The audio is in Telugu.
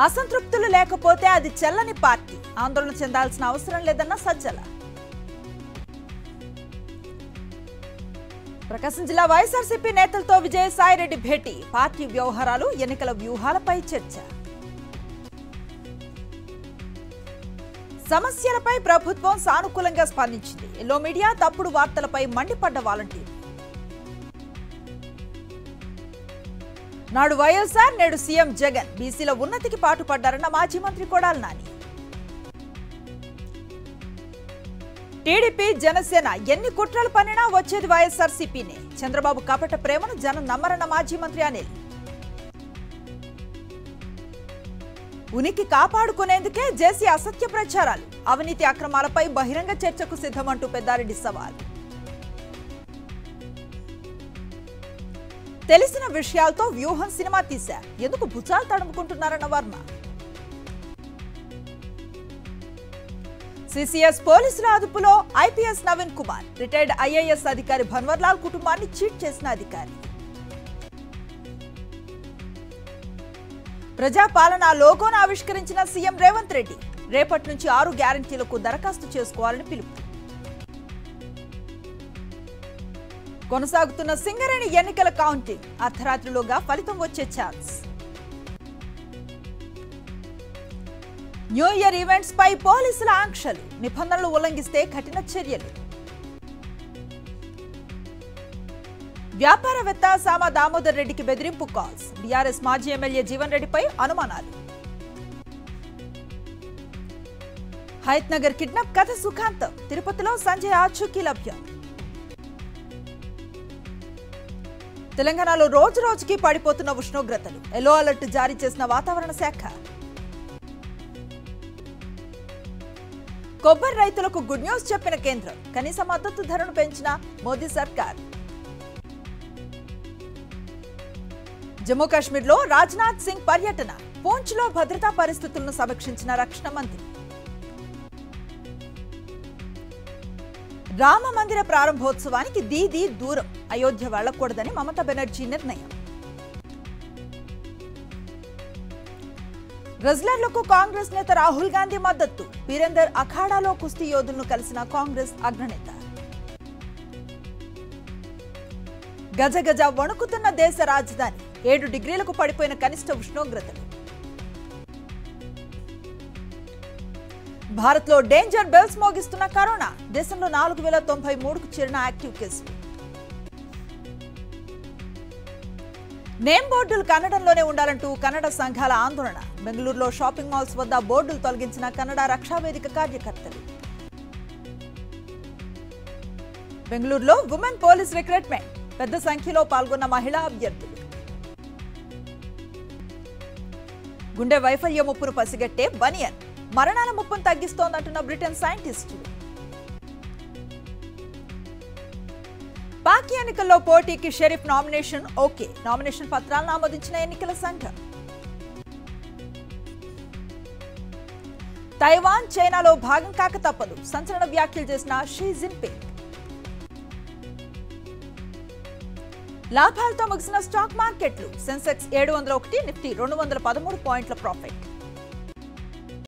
అసంతృప్తులు లేకపోతే అది చెల్లని పార్టీ, ఆందోళన చెందాల్సిన అవసరం లేదన్న సజ్జల. ప్రకాశం జిల్లా వైఎస్ఆర్సీపీ నేతలతో విజయసాయిరెడ్డి భేటీ, పార్టీ వ్యవహారాలు, ఎన్నికల వ్యూహాలపై చర్చ. సమస్యలపై ప్రభుత్వం సానుకూలంగా స్పందించింది. ఎల్లో మీడియా తప్పుడు వార్తలపై మండిపడ్డ వాలంటీర్. నాడు వైఎస్ఆర్, నేడు సీఎం జగన్ బీసీల ఉన్నతికి పాటుపడ్డారన్న మాజీ మంత్రి కొడాలి నాని. టీడీపీ, జనసేన ఎన్ని కుట్రలు పన్నినా వచ్చేది వైఎస్ఆర్సీపీనే. చంద్రబాబు కపట ప్రేమను జనం నమ్మరన్న మాజీ మంత్రి అనిల్. ఉనికి కాపాడుకునేందుకే జేసీ అసత్య ప్రచారాలు, అవినీతి అక్రమాలపై బహిరంగ చర్చకు సిద్ధమంటూ పెద్దారెడ్డి సవాల్. తెలిసిన విషయాలతో వ్యూహం సినిమా తీశా, ఎందుకు భుజాలు తడుముకుంటున్నారన్న వర్మ. సిసిఎస్ పోలీసుల అదుపులో IPS Naveen Kumar, retired IAS అధికారి భన్వర్లాల్ కుటుంబాన్ని చీట్ చేసిన అధికారి. ప్రజాపాలన లోగోను ఆవిష్కరించిన సీఎం రేవంత్ రెడ్డి, రేపటి నుంచి 6 గ్యారంటీలకు దరఖాస్తు చేసుకోవాలని పిలుపు. కొనసాగుతున్న సింగరేణి ఎన్నికల కౌంటింగ్, అర్ధరాత్రిలోగా ఫలితం వచ్చే ఛాన్స్. న్యూ ఇయర్ ఈవెంట్స్ పై పోలీసుల ఆంక్షలు, నిబంధనలు ఉల్లంఘిస్తే కఠిన చర్యలు. వ్యాపారవేత్త సామా దామోదర్ రెడ్డికి బెదిరింపు కాల్స్, బీఆర్ఎస్ మాజీ ఎమ్మెల్యే జీవన్ రెడ్డిపై అనుమానాలు. హయత్ నగర్ కిడ్నాప్ కథ సుఖాంతం, తిరుపతిలో సంజయ్ ఆచూకీ లభ్యం. తెలంగాణలో రోజు రోజుకి పడిపోతున్న ఉష్ణోగ్రతలు, ఎల్లో అలర్ట్ జారీ చేసిన వాతావరణ శాఖ. కొబ్బరి రైతులకు గుడ్ న్యూస్ చెప్పిన కేంద్రం, కనీస మద్దతు ధరను పెంచిన మోదీ సర్కార్. జమ్మూ కాశ్మీర్లో రాజ్నాథ్ సింగ్ పర్యటన, పూంచ్లో భద్రతా పరిస్థితులను సమీక్షించిన రక్షణ మంత్రి. రామ మందిర ప్రారంభోత్సవానికి దీదీ దూరం, అయోధ్య వెళ్లకూడదని మమతా బెనర్జీ నిర్ణయం. రెజ్లర్లకు కాంగ్రెస్ నేత రాహుల్ గాంధీ మద్దతు, బీరేందర్ అఖాడాలో కుస్తీ యోధులను కలిసిన కాంగ్రెస్ అగ్రనేత. గజగజ వణుకుతున్న దేశ రాజధాని, 7 డిగ్రీలకు పడిపోయిన కనిష్ట ఉష్ణోగ్రతలు. భారత్లో డేంజర్ బెల్స్ మోగిస్తున్న కరోనా, దేశంలో 4093కు చేరిన యాక్టివ్ కేసులు. నేమ్ బోర్డులు కన్నడంలోనే ఉండాలంటూ కన్నడ సంఘాల ఆందోళన, బెంగళూరులో షాపింగ్ మాల్స్ వద్ద బోర్డులు తొలగించిన కన్నడ రక్షావేదిక కార్యకర్తలు. బెంగళూరులో ఉమెన్ పోలీస్ రిక్రూట్మెంట్, పెద్ద సంఖ్యలో పాల్గొన్న మహిళా అభ్యర్థులు. గుండె వైఫల్య ముప్పును పసిగట్టే బనియన్, మరణాల ముప్పును తగ్గిస్తోందంటున్న బ్రిటన్ సైంటిస్టులు. పాక్ ఎన్నికల్లో పోటీకి షరీఫ్ నామినేషన్ ఓకే, నామినేషన్ పత్రాలను ఆమోదించిన ఎన్నికల సంఘం. తైవాన్, చైనాలో భాగం కాక తప్పదు, సంచలన వ్యాఖ్యలు చేసిన షీ జిన్పింగ్. లాభాలతో ముగిసిన స్టాక్ మార్కెట్లు, సెన్సెక్స్ 701, నిఫ్టీ 213 పాయింట్ల ప్రాఫిట్.